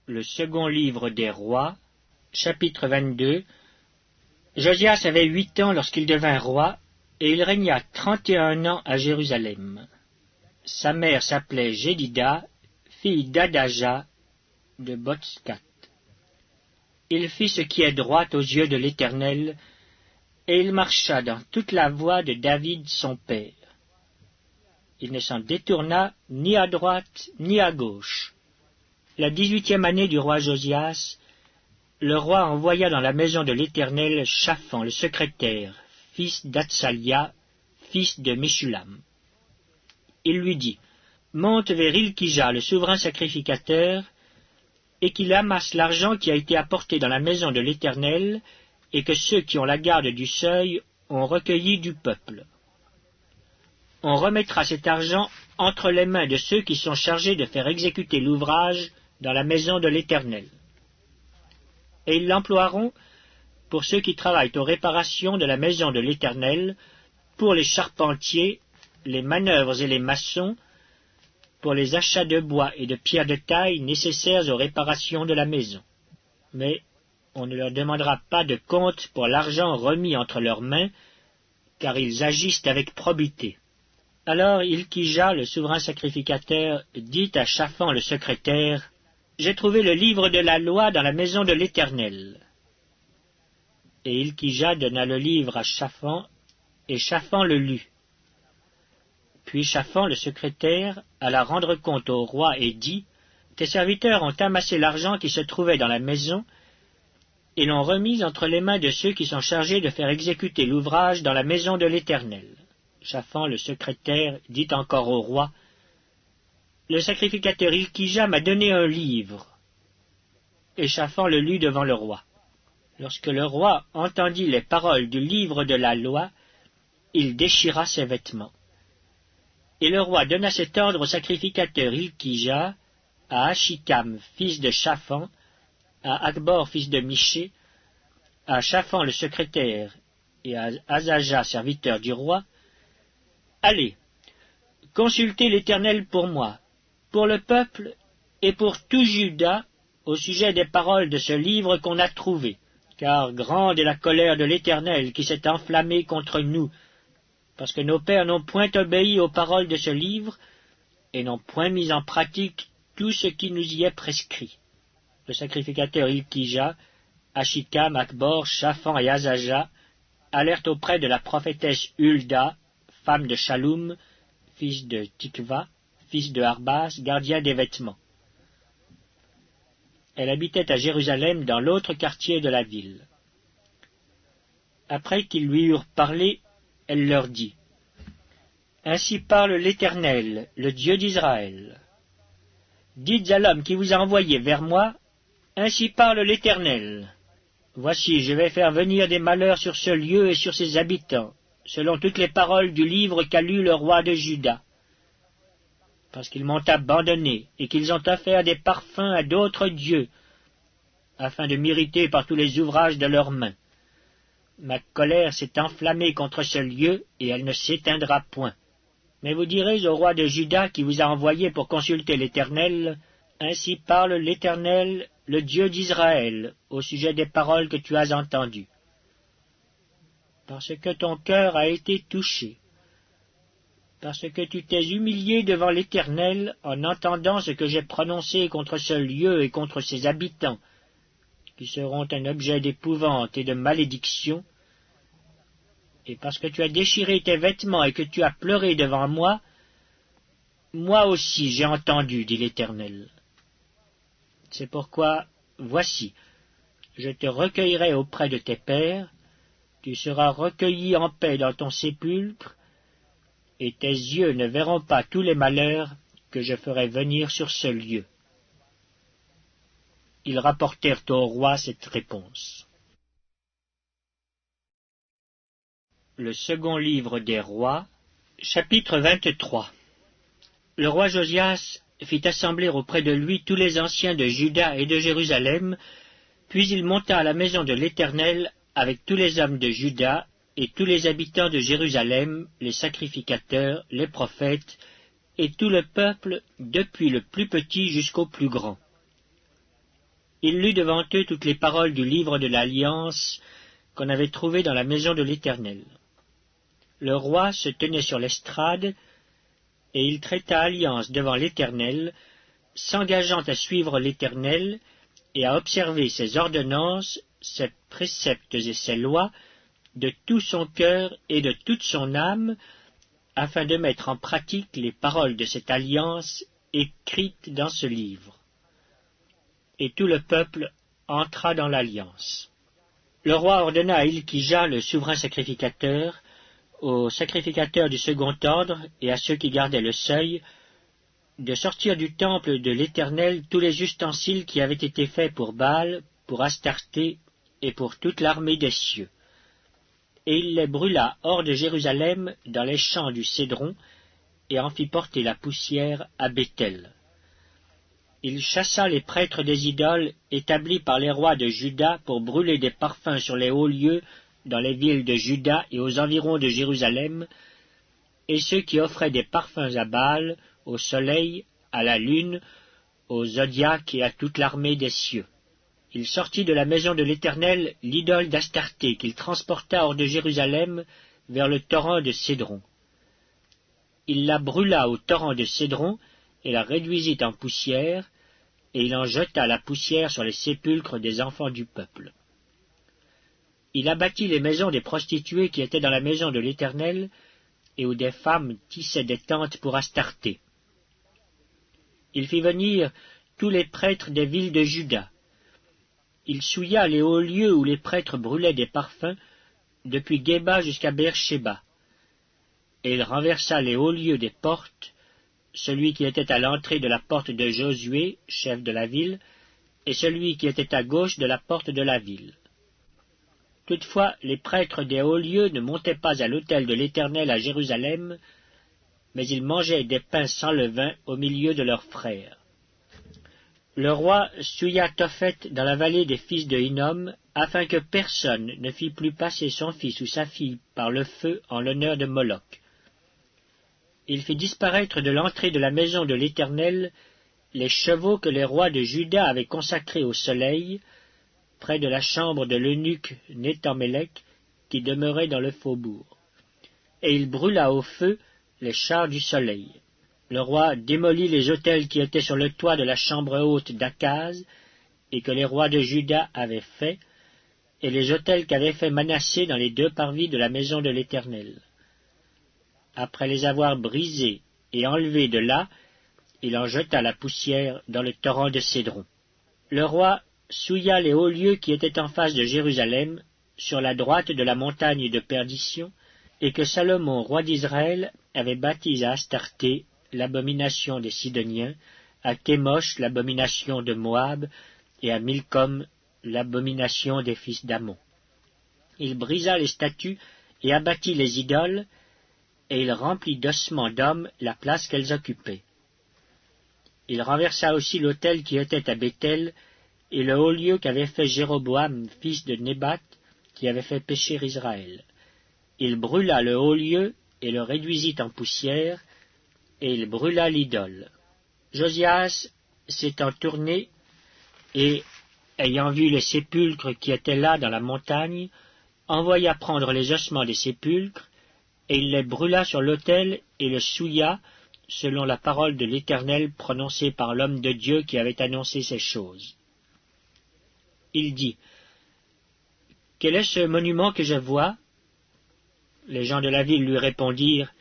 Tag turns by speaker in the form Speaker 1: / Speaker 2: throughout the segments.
Speaker 1: Le second livre des rois, chapitre 22. Josias avait 8 ans lorsqu'il devint roi, et il régna 31 ans à Jérusalem. Sa mère s'appelait Jédida, fille d'Adaja de Botskat. Il fit ce qui est droit aux yeux de l'Éternel, et il marcha dans toute la voie de David son père. Il ne s'en détourna ni à droite ni à gauche. La 18e année du roi Josias, le roi envoya dans la maison de l'Éternel Shaphan le secrétaire, fils d'Atsalia, fils de Meshulam. Il lui dit, « Monte vers Ilkija, le souverain sacrificateur, et qu'il amasse l'argent qui a été apporté dans la maison de l'Éternel, et que ceux qui ont la garde du seuil ont recueilli du peuple. On remettra cet argent entre les mains de ceux qui sont chargés de faire exécuter l'ouvrage dans la maison de l'Éternel. Et ils l'emploieront pour ceux qui travaillent aux réparations de la maison de l'Éternel, pour les charpentiers, les manœuvres et les maçons, pour les achats de bois et de pierres de taille nécessaires aux réparations de la maison. Mais on ne leur demandera pas de compte pour l'argent remis entre leurs mains, car ils agissent avec probité. » Alors Ilkija, le souverain sacrificateur, dit à Shaphan le secrétaire, « J'ai trouvé le livre de la loi dans la maison de l'Éternel. » Et Ilkija donna le livre à Shaphan, et Shaphan le lut. Puis Shaphan le secrétaire alla rendre compte au roi et dit, « Tes serviteurs ont amassé l'argent qui se trouvait dans la maison, et l'ont remis entre les mains de ceux qui sont chargés de faire exécuter l'ouvrage dans la maison de l'Éternel. » Shaphan le secrétaire dit encore au roi, « Le sacrificateur Ilkija m'a donné un livre. » Et Shaphan le lut devant le roi. Lorsque le roi entendit les paroles du livre de la loi, il déchira ses vêtements. Et le roi donna cet ordre au sacrificateur Ilkija, à Achikam, fils de Shaphan, à Akbor, fils de Miché, à Shaphan le secrétaire, et à Azaja, serviteur du roi, « Allez, consultez l'Éternel pour moi, pour le peuple et pour tout Juda, au sujet des paroles de ce livre qu'on a trouvé, car grande est la colère de l'Éternel qui s'est enflammée contre nous, parce que nos pères n'ont point obéi aux paroles de ce livre, et n'ont point mis en pratique tout ce qui nous y est prescrit. » Le sacrificateur Ilkija, Achikam, Akbor, Shaphan et Azaja allèrent auprès de la prophétesse Hulda, femme de Shaloum, fils de Tikva, fils de Harbas, gardien des vêtements. Elle habitait à Jérusalem dans l'autre quartier de la ville. Après qu'ils lui eurent parlé, elle leur dit, « Ainsi parle l'Éternel, le Dieu d'Israël. Dites à l'homme qui vous a envoyé vers moi, ainsi parle l'Éternel. Voici, je vais faire venir des malheurs sur ce lieu et sur ses habitants, selon toutes les paroles du livre qu'a lu le roi de Juda, parce qu'ils m'ont abandonné et qu'ils ont offert des parfums à d'autres dieux, afin de m'irriter par tous les ouvrages de leurs mains. Ma colère s'est enflammée contre ce lieu, et elle ne s'éteindra point. Mais vous direz au roi de Juda qui vous a envoyé pour consulter l'Éternel, « Ainsi parle l'Éternel, le Dieu d'Israël, au sujet des paroles que tu as entendues. Parce que ton cœur a été touché, parce que tu t'es humilié devant l'Éternel en entendant ce que j'ai prononcé contre ce lieu et contre ses habitants, qui seront un objet d'épouvante et de malédiction, et parce que tu as déchiré tes vêtements et que tu as pleuré devant moi, moi aussi j'ai entendu, dit l'Éternel. C'est pourquoi, voici, je te recueillerai auprès de tes pères, tu seras recueilli en paix dans ton sépulcre, et tes yeux ne verront pas tous les malheurs que je ferai venir sur ce lieu. » Ils rapportèrent au roi cette réponse. Le second livre des rois, chapitre 23. Le roi Josias fit assembler auprès de lui tous les anciens de Juda et de Jérusalem, puis il monta à la maison de l'Éternel avec tous les hommes de Juda et tous les habitants de Jérusalem, les sacrificateurs, les prophètes, et tout le peuple, depuis le plus petit jusqu'au plus grand. Il lut devant eux toutes les paroles du livre de l'Alliance qu'on avait trouvé dans la maison de l'Éternel. Le roi se tenait sur l'estrade, et il traita alliance devant l'Éternel, s'engageant à suivre l'Éternel et à observer ses ordonnances, ses préceptes et ses lois, de tout son cœur et de toute son âme, afin de mettre en pratique les paroles de cette alliance écrites dans ce livre. Et tout le peuple entra dans l'alliance. Le roi ordonna à Hilkija, le souverain sacrificateur, aux sacrificateurs du second ordre et à ceux qui gardaient le seuil, de sortir du temple de l'Éternel tous les ustensiles qui avaient été faits pour Baal, pour Astarté et pour toute l'armée des cieux. Et il les brûla hors de Jérusalem dans les champs du Cédron, et en fit porter la poussière à Béthel. Il chassa les prêtres des idoles établis par les rois de Juda pour brûler des parfums sur les hauts lieux dans les villes de Juda et aux environs de Jérusalem, et ceux qui offraient des parfums à Baal, au soleil, à la lune, au zodiaque et à toute l'armée des cieux. Il sortit de la maison de l'Éternel l'idole d'Astarté qu'il transporta hors de Jérusalem vers le torrent de Cédron. Il la brûla au torrent de Cédron et la réduisit en poussière, et il en jeta la poussière sur les sépulcres des enfants du peuple. Il abattit les maisons des prostituées qui étaient dans la maison de l'Éternel, et où des femmes tissaient des tentes pour Astarté. Il fit venir tous les prêtres des villes de Juda. Il souilla les hauts lieux où les prêtres brûlaient des parfums, depuis Géba jusqu'à Beersheba. Et il renversa les hauts lieux des portes, celui qui était à l'entrée de la porte de Josué, chef de la ville, et celui qui était à gauche de la porte de la ville. Toutefois, les prêtres des hauts lieux ne montaient pas à l'autel de l'Éternel à Jérusalem, mais ils mangeaient des pains sans levain au milieu de leurs frères. Le roi souilla Tophet dans la vallée des fils de Hinnom, afin que personne ne fît plus passer son fils ou sa fille par le feu en l'honneur de Moloch. Il fit disparaître de l'entrée de la maison de l'Éternel les chevaux que les rois de Juda avaient consacrés au soleil, près de la chambre de l'eunuque Néthamélec, qui demeurait dans le faubourg. Et il brûla au feu les chars du soleil. Le roi démolit les autels qui étaient sur le toit de la chambre haute d'Akaz, et que les rois de Juda avaient faits, et les autels qu'avait fait Manassé dans les 2 parvis de la maison de l'Éternel. Après les avoir brisés et enlevés de là, il en jeta la poussière dans le torrent de Cédron. Le roi souilla les hauts lieux qui étaient en face de Jérusalem, sur la droite de la montagne de perdition, et que Salomon, roi d'Israël, avait bâtis à Astarté, l'abomination des Sidoniens, à Kémosh, l'abomination de Moab, et à Milcom, l'abomination des fils d'Ammon. Il brisa les statues et abattit les idoles, et il remplit d'ossements d'hommes la place qu'elles occupaient. Il renversa aussi l'autel qui était à Béthel, et le haut lieu qu'avait fait Jéroboam, fils de Nébat, qui avait fait pécher Israël. Il brûla le haut lieu et le réduisit en poussière, et il brûla l'idole. Josias s'étant tourné, et, ayant vu les sépulcres qui étaient là dans la montagne, envoya prendre les ossements des sépulcres, et il les brûla sur l'autel et le souilla, selon la parole de l'Éternel prononcée par l'homme de Dieu qui avait annoncé ces choses. Il dit, « Quel est ce monument que je vois ?» Les gens de la ville lui répondirent,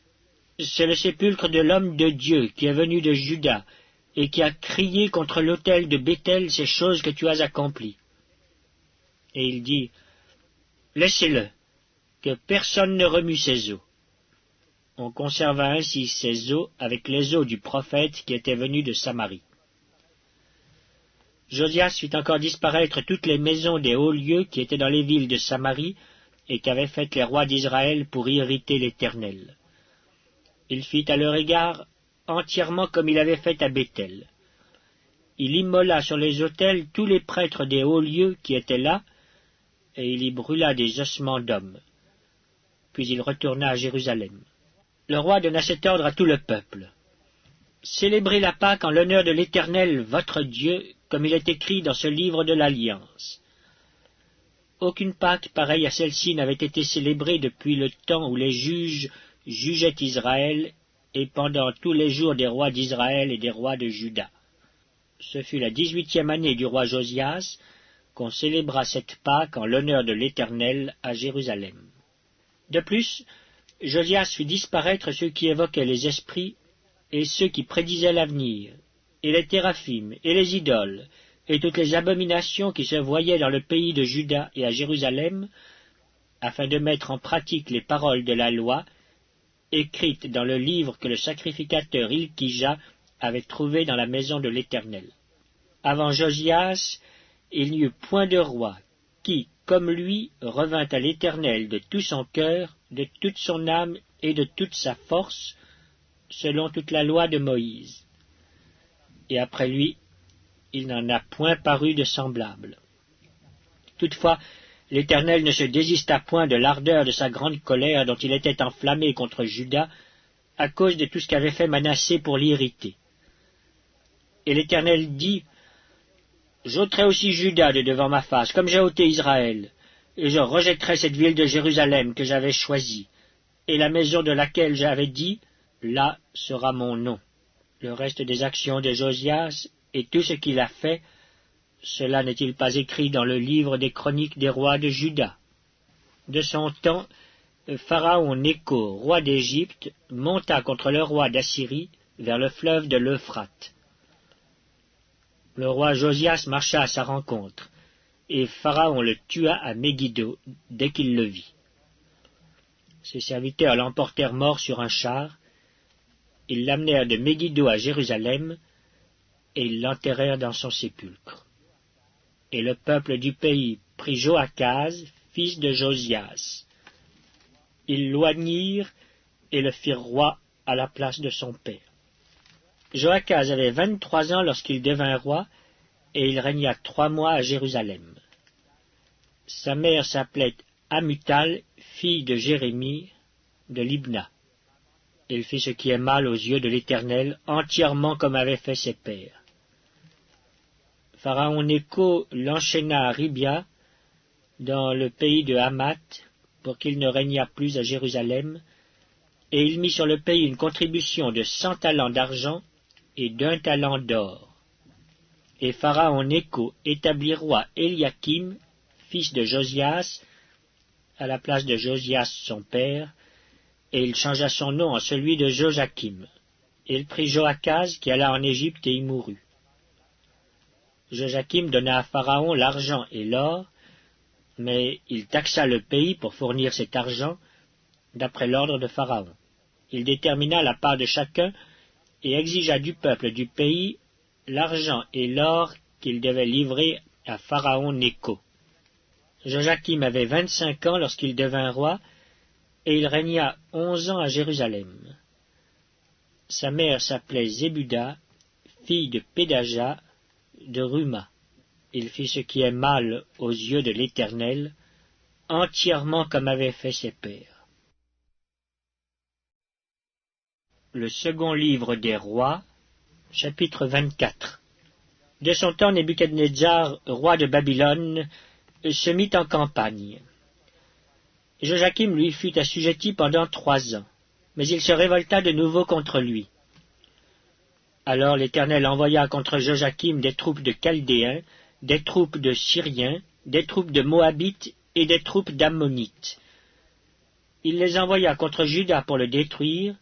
Speaker 1: « C'est le sépulcre de l'homme de Dieu qui est venu de Juda, et qui a crié contre l'autel de Béthel ces choses que tu as accomplies. » Et il dit, « Laissez-le, que personne ne remue ses os. » On conserva ainsi ses os avec les os du prophète qui était venu de Samarie. Josias fit encore disparaître toutes les maisons des hauts lieux qui étaient dans les villes de Samarie, et qu'avaient faites les rois d'Israël pour irriter l'Éternel. Il fit à leur égard entièrement comme il avait fait à Béthel. Il immola sur les autels tous les prêtres des hauts lieux qui étaient là, et il y brûla des ossements d'hommes. Puis il retourna à Jérusalem. Le roi donna cet ordre à tout le peuple. Célébrez la Pâque en l'honneur de l'Éternel, votre Dieu, comme il est écrit dans ce livre de l'Alliance. Aucune Pâque pareille à celle-ci n'avait été célébrée depuis le temps où les juges jugeaient Israël et pendant tous les jours des rois d'Israël et des rois de Juda. Ce fut la 18e année du roi Josias qu'on célébra cette Pâque en l'honneur de l'Éternel à Jérusalem. De plus, Josias fit disparaître ceux qui évoquaient les esprits et ceux qui prédisaient l'avenir, et les téraphim et les idoles, et toutes les abominations qui se voyaient dans le pays de Juda et à Jérusalem, afin de mettre en pratique les paroles de la loi, écrites dans le livre que le sacrificateur Ilkija avait trouvé dans la maison de l'Éternel. Avant Josias, il n'y eut point de roi qui, comme lui, revint à l'Éternel de tout son cœur, de toute son âme et de toute sa force, selon toute la loi de Moïse. Et après lui, il n'en a point paru de semblable. Toutefois, l'Éternel ne se désista point de l'ardeur de sa grande colère dont il était enflammé contre Juda, à cause de tout ce qu'avait fait Manassé pour l'irriter. Et l'Éternel dit, « J'ôterai aussi Juda de devant ma face, comme j'ai ôté Israël, et je rejetterai cette ville de Jérusalem que j'avais choisie, et la maison de laquelle j'avais dit, là sera mon nom. » Le reste des actions de Josias et tout ce qu'il a fait, cela n'est-il pas écrit dans le livre des chroniques des rois de Juda? De son temps, Pharaon Nécho, roi d'Égypte, monta contre le roi d'Assyrie vers le fleuve de l'Euphrate. Le roi Josias marcha à sa rencontre, et Pharaon le tua à Megiddo dès qu'il le vit. Ses serviteurs l'emportèrent mort sur un char, ils l'amenèrent de Megiddo à Jérusalem, et ils l'enterrèrent dans son sépulcre. Et le peuple du pays prit Joachaz, fils de Josias. Ils l'oignirent et le firent roi à la place de son père. Joachaz avait 23 ans lorsqu'il devint roi, et il régna 3 mois à Jérusalem. Sa mère s'appelait Amutal, fille de Jérémie, de Libna. Il fit ce qui est mal aux yeux de l'Éternel, entièrement comme avaient fait ses pères. Pharaon Nécho l'enchaîna à Ribia, dans le pays de Hamath, pour qu'il ne régnât plus à Jérusalem, et il mit sur le pays une contribution de 100 talents d'argent et d'1 talent d'or. Et Pharaon Nécho établit roi Éliakim, fils de Josias, à la place de Josias son père, et il changea son nom en celui de Joachim. Il prit Joachaz qui alla en Égypte et y mourut. Joachim donna à Pharaon l'argent et l'or, mais il taxa le pays pour fournir cet argent, d'après l'ordre de Pharaon. Il détermina la part de chacun et exigea du peuple du pays l'argent et l'or qu'il devait livrer à Pharaon Nécho. Joachim avait 25 ans lorsqu'il devint roi, et il régna 11 ans à Jérusalem. Sa mère s'appelait Zébuda, fille de Pédaja, de Ruma. Il fit ce qui est mal aux yeux de l'Éternel, entièrement comme avaient fait ses pères. Le second livre des rois, chapitre 24. De son temps, Nebuchadnezzar, roi de Babylone, se mit en campagne. Joachim lui fut assujetti pendant 3 ans, mais il se révolta de nouveau contre lui. Alors l'Éternel envoya contre Joachim des troupes de Chaldéens, des troupes de Syriens, des troupes de Moabites et des troupes d'Ammonites. Il les envoya contre Juda pour le détruire,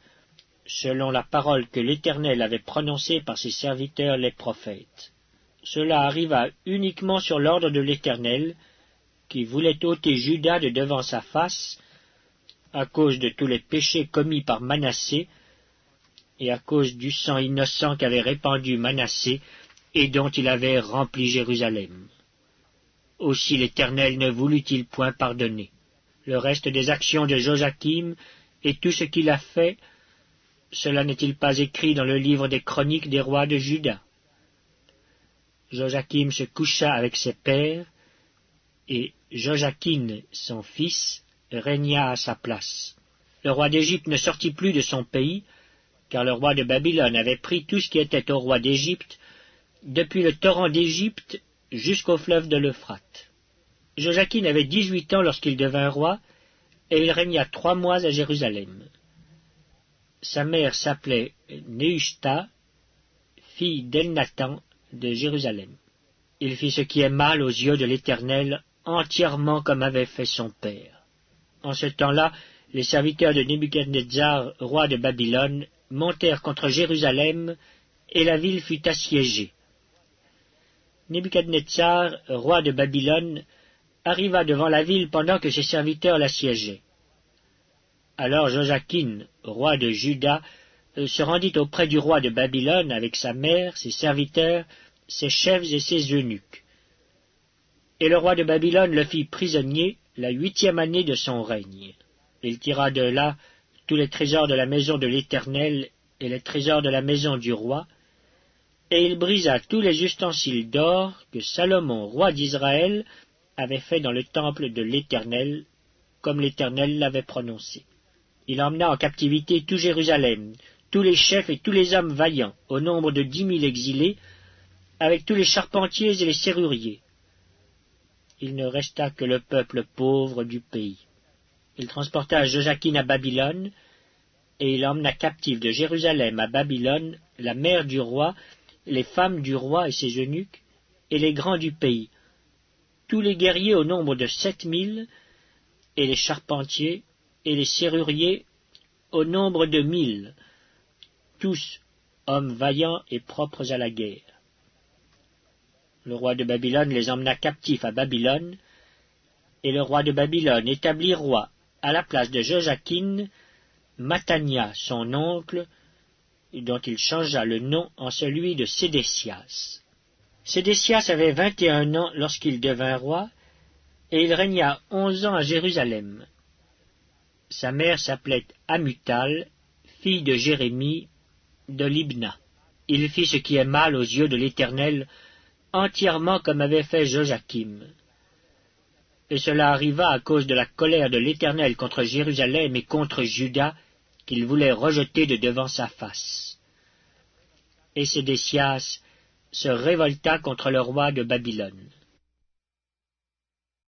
Speaker 1: selon la parole que l'Éternel avait prononcée par ses serviteurs les prophètes. Cela arriva uniquement sur l'ordre de l'Éternel, qui voulait ôter Juda de devant sa face, à cause de tous les péchés commis par Manassé, et à cause du sang innocent qu'avait répandu Manassé, et dont il avait rempli Jérusalem. Aussi l'Éternel ne voulut-il point pardonner. Le reste des actions de Joachim, et tout ce qu'il a fait, cela n'est-il pas écrit dans le livre des chroniques des rois de Juda? Joachim se coucha avec ses pères, et Joachim, son fils, régna à sa place. Le roi d'Égypte ne sortit plus de son pays, car le roi de Babylone avait pris tout ce qui était au roi d'Égypte, depuis le torrent d'Égypte jusqu'au fleuve de l'Euphrate. Joachim avait 18 ans lorsqu'il devint roi, et il régna 3 mois à Jérusalem. Sa mère s'appelait Nehushta, fille d'Elnathan de Jérusalem. Il fit ce qui est mal aux yeux de l'Éternel, entièrement comme avait fait son père. En ce temps-là, les serviteurs de Nebuchadnezzar, roi de Babylone, montèrent contre Jérusalem, et la ville fut assiégée. Nebuchadnezzar, roi de Babylone, arriva devant la ville pendant que ses serviteurs l'assiégeaient. Alors Joachim, roi de Juda, se rendit auprès du roi de Babylone avec sa mère, ses serviteurs, ses chefs et ses eunuques. Et le roi de Babylone le fit prisonnier la 8e année de son règne. Il tira de là tous les trésors de la maison de l'Éternel et les trésors de la maison du roi, et il brisa tous les ustensiles d'or que Salomon, roi d'Israël, avait fait dans le temple de l'Éternel, comme l'Éternel l'avait prononcé. Il emmena en captivité tout Jérusalem, tous les chefs et tous les hommes vaillants, au nombre de 10 000 exilés, avec tous les charpentiers et les serruriers. Il ne resta que le peuple pauvre du pays. Il transporta Joachim à Babylone, et il emmena captif de Jérusalem à Babylone la mère du roi, les femmes du roi et ses eunuques, et les grands du pays, tous les guerriers au nombre de 7 000, et les charpentiers et les serruriers au nombre de 1 000, tous hommes vaillants et propres à la guerre. Le roi de Babylone les emmena captifs à Babylone, et le roi de Babylone établit roi à la place de Joachim Mathania, son oncle, dont il changea le nom en celui de Sédécias. Sédécias avait 21 ans lorsqu'il devint roi, et il régna 11 ans à Jérusalem. Sa mère s'appelait Amutal, fille de Jérémie, de Libna. Il fit ce qui est mal aux yeux de l'Éternel, entièrement comme avait fait Joachim. Et cela arriva à cause de la colère de l'Éternel contre Jérusalem et contre Juda, qu'il voulait rejeter de devant sa face. Et Sédécias se révolta contre le roi de Babylone.